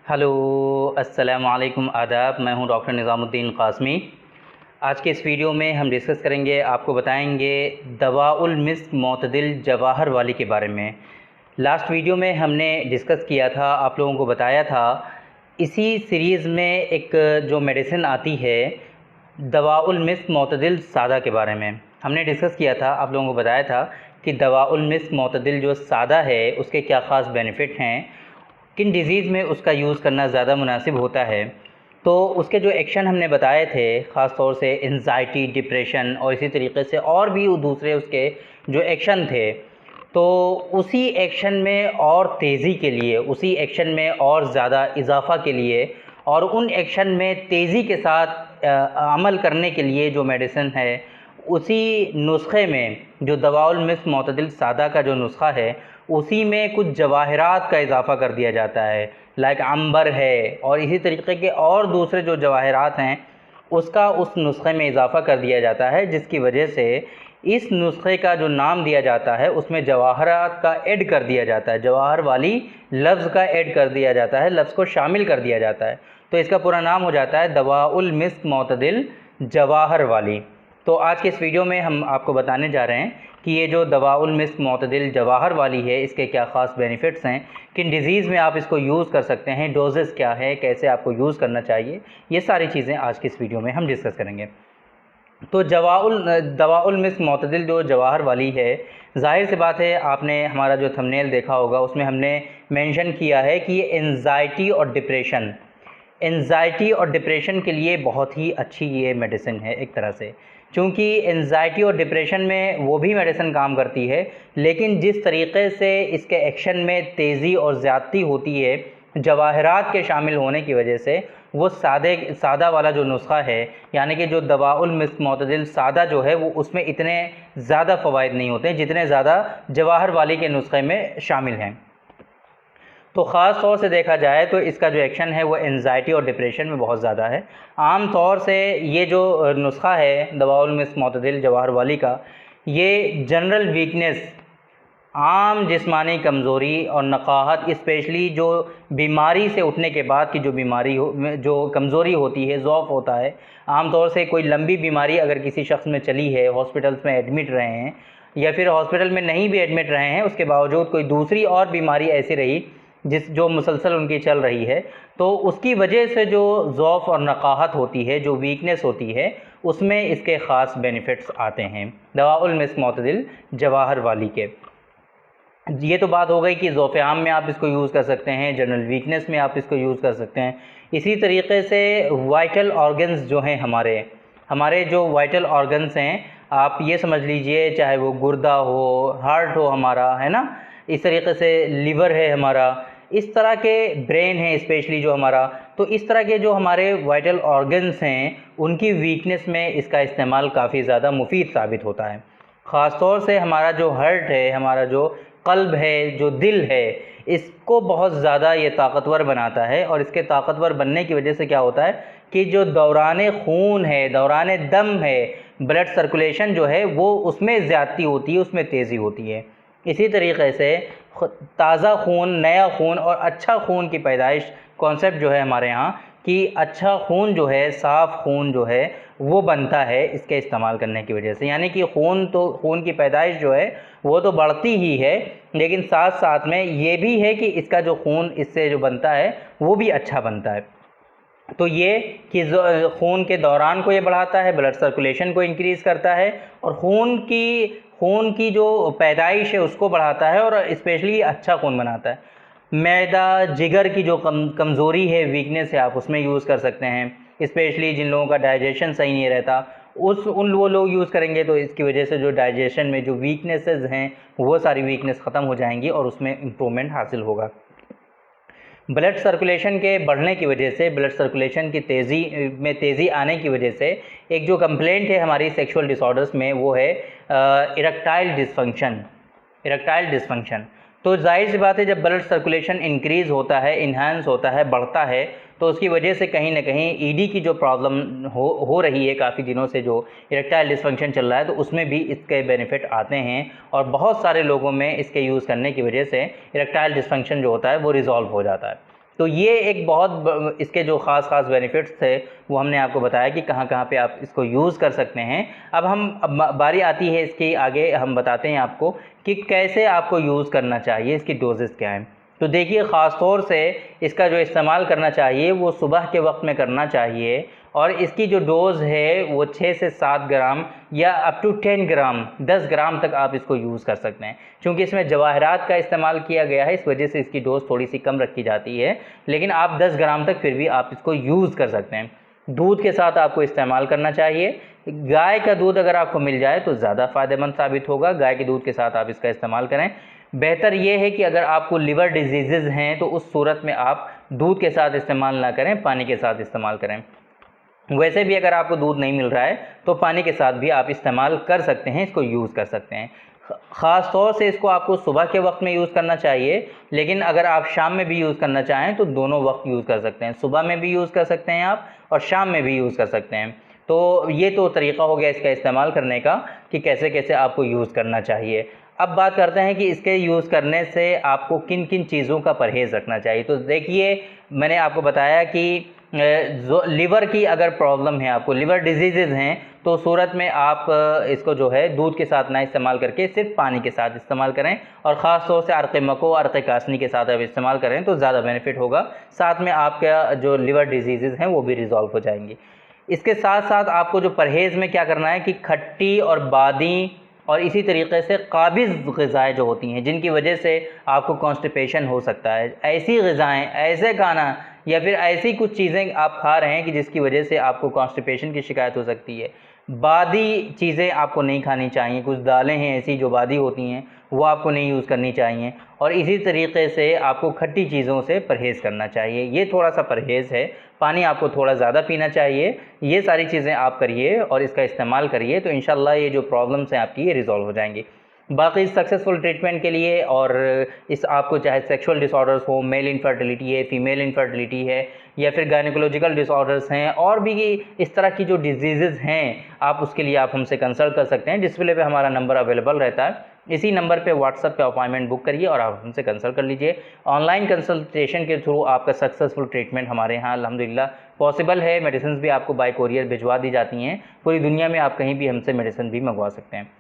Hello, अस्सलाम वालेकुम, आदाब। मैं हूं डॉक्टर निज़ामुद्दीन क़ासमी। आज के इस वीडियो में हम डिस्कस करेंगे, आपको बताएंगे दवाउल मिस्क मोतदिल जवाहर वाली के बारे में। लास्ट वीडियो में हमने डिस्कस किया था, आप लोगों को बताया था इसी सीरीज़ में एक जो मेडिसिन आती है दवाउल मिस्क मोतदिल सादा के बारे में हमने डिस्कस किया था। आप लोगों को बताया था कि दवाउल मिस्क मोतदिल जो सादा है उसके क्या ख़ास बेनिफिट हैं, किन डिज़ीज़ में उसका यूज़ करना ज़्यादा मुनासिब होता है। तो उसके जो एक्शन हमने बताए थे, ख़ास तौर से एंजाइटी, डिप्रेशन और इसी तरीके से और भी दूसरे उसके जो एक्शन थे, तो उसी एक्शन में और तेज़ी के लिए, उसी एक्शन में और ज़्यादा इजाफ़ा के लिए और उन एक्शन में तेज़ी के साथ अमल करने के लिए जो मेडिसिन है, उसी नुस्खे में जो दवाउल मिस्क मोतदिल सादा का जो नुस्खा है, उसी में कुछ जवाहरात का इजाफ़ा कर दिया जाता है, लाइक अंबर है और इसी तरीके के और दूसरे जो जवाहरात हैं उसका उस नुस्खे में इजाफ़ा कर दिया जाता है, जिसकी वजह से इस नुस्खे का जो नाम दिया जाता है उसमें जवाहरात का ऐड कर दिया जाता है, जवाहर वाली लफ्ज़ का ऐड कर दिया जाता है, लफ्ज़ को शामिल कर दिया जाता है। तो इसका पूरा नाम हो जाता है दवाउल मिस्क मोतदिल जवाहर वाली। तो आज के इस वीडियो में हम आपको बताने जा रहे हैं कि ये जो दवाउल मिस्क मोतदिल जवाहर वाली है, इसके क्या ख़ास बेनिफिट्स हैं, किन डिज़ीज़ में आप इसको यूज़ कर सकते हैं, डोजेज़ क्या है, कैसे आपको यूज़ करना चाहिए, ये सारी चीज़ें आज की इस वीडियो में हम डिस्कस करेंगे। तो दवाउल मिस्क मोतदिल जो जवाहर वाली है, ज़ाहिर सी बात है आपने हमारा जो थंबनेल देखा होगा उसमें हमने मेंशन किया है कि ये एंजाइटी और डिप्रेशन के लिए बहुत ही अच्छी ये मेडिसिन है एक तरह से, क्योंकि एंजाइटी और डिप्रेशन में वो भी मेडिसिन काम करती है, लेकिन जिस तरीक़े से इसके एक्शन में तेज़ी और ज़्यादती होती है जवाहरात के शामिल होने की वजह से, वो सादा वाला जो नुस्खा है, यानी कि जो दवाउल मिस्क मोतदिल सादा जो है, वो उसमें इतने ज़्यादा फ़वाइद नहीं होते जितने ज़्यादा जवाहर वाली के नुस्खे में शामिल हैं। तो ख़ास तौर से देखा जाए तो इसका जो एक्शन है वो एंजाइटी और डिप्रेशन में बहुत ज़्यादा है। आम तौर से ये जो नुस्खा है दवाउल मिस्क मोतदिल जवाहर वाली का, ये जनरल वीकनेस, आम जिस्मानी कमज़ोरी और नक़ाहत, स्पेशली जो बीमारी से उठने के बाद की जो बीमारी हो, जो कमज़ोरी होती है, ज़ौफ़ होता है, आम तौर से कोई लंबी बीमारी अगर किसी शख्स में चली है, हॉस्पिटल्स में एडमिट रहे हैं या फिर हॉस्पिटल में नहीं भी एडमिट रहे हैं, उसके बावजूद कोई दूसरी और बीमारी ऐसी रही जो मुसलसल उनकी चल रही है, तो उसकी वजह से जो ज़ौफ़ और नक़ाहत होती है, जो वीकनेस होती है, उसमें इसके ख़ास बेनिफिट्स आते हैं दवाउल मिस्क मोतदिल जवाहर वाली के। ये तो बात हो गई कि ज़ौफ़ आम में आप इसको यूज़ कर सकते हैं, जनरल वीकनेस में आप इसको यूज़ कर सकते हैं। इसी तरीके से वाइटल ऑर्गन्स जो हैं हमारे जो वाइटल ऑर्गन्स हैं, आप ये समझ लीजिए, चाहे वो गुर्दा हो, हार्ट हो हमारा, है ना, इस तरीके से लिवर है हमारा, इस तरह के ब्रेन है स्पेशली जो हमारा, तो इस तरह के जो हमारे वाइटल ऑर्गन्स हैं उनकी वीकनेस में इसका इस्तेमाल काफ़ी ज़्यादा मुफीद साबित होता है। ख़ास तौर से हमारा जो हार्ट है, हमारा जो क़ल्ब है, जो दिल है, इसको बहुत ज़्यादा ये ताकतवर बनाता है। और इसके ताकतवर बनने की वजह से क्या होता है कि जो दौरान खून है, दौरान दम है, ब्लड सर्कुलेशन जो है वो उसमें ज़्यादती होती है, उसमें तेज़ी होती है। इसी तरीके से ताज़ा खून, नया खून और अच्छा खून की पैदाइश कॉन्सेप्ट जो है हमारे यहाँ, कि अच्छा खून जो है, साफ़ खून जो है, वो बनता है इसके इस्तेमाल करने की वजह से। यानी कि खून की पैदाइश जो है वो तो बढ़ती ही है, लेकिन साथ साथ में ये भी है कि इसका जो खून इससे जो बनता है वो भी अच्छा बनता है। तो ये कि खून के दौरान को ये बढ़ाता है, ब्लड सर्कुलेशन को इंक्रीज़ करता है और खून की जो पैदाइश है उसको बढ़ाता है और स्पेशली अच्छा खून बनाता है। मैदा, जिगर की जो कमज़ोरी है, वीकनेस है, आप उसमें यूज़ कर सकते हैं। स्पेशली जिन लोगों का डाइजेशन सही नहीं रहता, वो लोग यूज़ करेंगे, तो इसकी वजह से जो डाइजेशन में जो वीकनेसेस हैं वो सारी वीकनेस ख़त्म हो जाएंगी और उसमें इम्प्रूवमेंट हासिल होगा। ब्लड सर्कुलेशन के बढ़ने की वजह से, ब्लड सर्कुलेशन की तेज़ी आने की वजह से, एक जो कंप्लेंट है हमारी सेक्सुअल डिसऑर्डर्स में वो है इरेक्टाइल डिसफंक्शन। तो जाहिर सी बात है, जब ब्लड सर्कुलेशन इंक्रीज़ होता है, इन्हांस होता है, बढ़ता है, तो उसकी वजह से कहीं ना कहीं ईडी की जो प्रॉब्लम हो रही है काफ़ी दिनों से, जो इरेक्टाइल डिसफंक्शन चल रहा है, तो उसमें भी इसके बेनिफिट आते हैं और बहुत सारे लोगों में इसके यूज़ करने की वजह से इरेक्टाइल डिसफंक्शन जो होता है वो रिज़ॉल्व हो जाता है। तो ये एक बहुत इसके जो ख़ास बेनिफिट्स थे वो हमने आपको बताया कि कहाँ कहाँ पे आप इसको यूज़ कर सकते हैं। अब बारी आती है इसकी, आगे हम बताते हैं आपको कि कैसे आपको यूज़ करना चाहिए, इसकी डोजेज़ क्या हैं। तो देखिए, ख़ास तौर से इसका जो इस्तेमाल करना चाहिए वो सुबह के वक्त में करना चाहिए, और इसकी जो डोज़ है वो 6 से 7 ग्राम या अप टू 10 ग्राम 10 ग्राम तक आप इसको यूज़ कर सकते हैं। क्योंकि इसमें जवाहरात का इस्तेमाल किया गया है, इस वजह से इसकी डोज़ थोड़ी सी कम रखी जाती है, लेकिन आप 10 ग्राम तक फिर भी आप इसको यूज़ कर सकते हैं। दूध के साथ आपको इस्तेमाल करना चाहिए। गाय का दूध अगर आपको मिल जाए तो ज़्यादा फ़ायदेमंद साबित होगा, गाय के दूध के साथ आप इसका इस्तेमाल करें। बेहतर ये है कि अगर आपको लिवर डिजीज़ हैं तो उस सूरत में आप दूध के साथ इस्तेमाल ना करें, पानी के साथ इस्तेमाल करें। वैसे भी अगर आपको दूध नहीं मिल रहा है तो पानी के साथ भी आप इस्तेमाल कर सकते हैं, इसको यूज़ कर सकते हैं। ख़ास तौर से इसको आपको सुबह के वक्त में यूज़ करना चाहिए, लेकिन अगर आप शाम में भी यूज़ करना चाहें तो दोनों वक्त यूज़ कर सकते हैं। सुबह में भी यूज़ कर सकते हैं आप, और शाम में भी यूज़ कर सकते हैं। तो ये तो तरीक़ा हो गया इसका इस्तेमाल करने का कि कैसे कैसे आपको यूज़ करना चाहिए। अब बात करते हैं कि इसके यूज़ करने से आपको किन किन चीज़ों का परहेज़ रखना चाहिए। तो देखिए, मैंने आपको बताया कि जो लिवर की अगर प्रॉब्लम है, आपको लिवर डिजीज़ हैं, तो सूरत में आप इसको जो है दूध के साथ ना इस्तेमाल करके सिर्फ पानी के साथ इस्तेमाल करें, और ख़ास तौर से अर्क़ मको, अर्क़ कासनी के साथ आप इस्तेमाल करें तो ज़्यादा बेनिफिट होगा। साथ में आपका जो लिवर डिजीज़ हैं वो भी रिज़ॉल्व हो जाएंगी। इसके साथ साथ आपको जो परहेज़ में क्या करना है कि खट्टी और बादी और इसी तरीके से काबिज़ ग़िज़ाएँ जो होती हैं, जिनकी वजह से आपको कॉन्स्टिपेशन हो सकता है, ऐसी ग़िज़ाएँ, ऐसे खाना या फिर ऐसी कुछ चीज़ें आप खा रहे हैं कि जिसकी वजह से आपको कॉन्स्टिपेशन की शिकायत हो सकती है। बादी चीज़ें आपको नहीं खानी चाहिए, कुछ दालें हैं ऐसी जो बादी होती हैं, वो आपको नहीं यूज़ करनी चाहिए, और इसी तरीके से आपको खट्टी चीज़ों से परहेज़ करना चाहिए। ये थोड़ा-सा परहेज़ है। पानी आपको थोड़ा ज़्यादा पीना चाहिए। ये सारी चीज़ें आप करिए और इसका इस्तेमाल करिए, तो इंशाल्लाह ये जो प्रॉब्लम्स हैं आपकी, ये रिज़ॉल्व हो जाएँगी। बाकी सक्सेसफुल ट्रीटमेंट के लिए, और इस आपको चाहे सेक्सुअल डिसऑर्डर्स हो, मेल इनफर्टिलिटी है, फीमेल इनफर्टिलिटी है, या फिर गायनेकोलॉजिकल डिसऑर्डर्स हैं, और भी इस तरह की जो डिजीज़ हैं, आप उसके लिए आप हमसे कंसल्ट कर सकते हैं। डिस्प्ले पे हमारा नंबर अवेलेबल रहता है, इसी नंबर पे व्हाट्सएप पे अपॉइंटमेंट बुक करिए और आप हमसे कंसल्ट कर लीजिए। ऑनलाइन कंसल्टेशन के थ्रू आपका सक्सेसफुल ट्रीटमेंट हमारे यहाँ अल्हम्दुलिल्लाह पॉसिबल है। मेडिसिन भी आपको बाय कोरियर भिजवा दी जाती हैं। पूरी दुनिया में आप कहीं भी हमसे मेडिसिन भी मंगवा सकते हैं।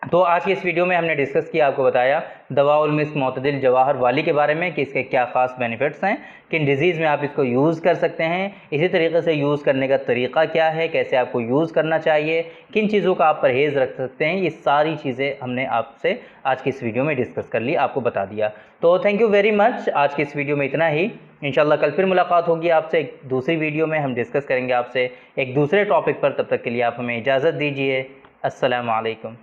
तो आज की इस वीडियो में हमने डिस्कस किया, आपको बताया दवाउल मिस्क मोतदिल जवाहर वाली के बारे में कि इसके क्या ख़ास बेनिफिट्स हैं, किन डिज़ीज़ में आप इसको यूज़ कर सकते हैं, इसी तरीके से यूज़ करने का तरीक़ा क्या है, कैसे आपको यूज़ करना चाहिए, किन चीज़ों का आप परहेज़ रख सकते हैं, ये सारी चीज़ें हमने आपसे आज की इस वीडियो में डिस्कस कर ली, आपको बता दिया। तो थैंक यू वेरी मच। आज की इस वीडियो में इतना ही। इंशाल्लाह कल फिर मुलाकात होगी आपसे एक दूसरी वीडियो में, हम डिस्कस करेंगे आपसे एक दूसरे टॉपिक पर। तब तक के लिए आप हमें इजाज़त दीजिए। अस्सलामु अलैकुम।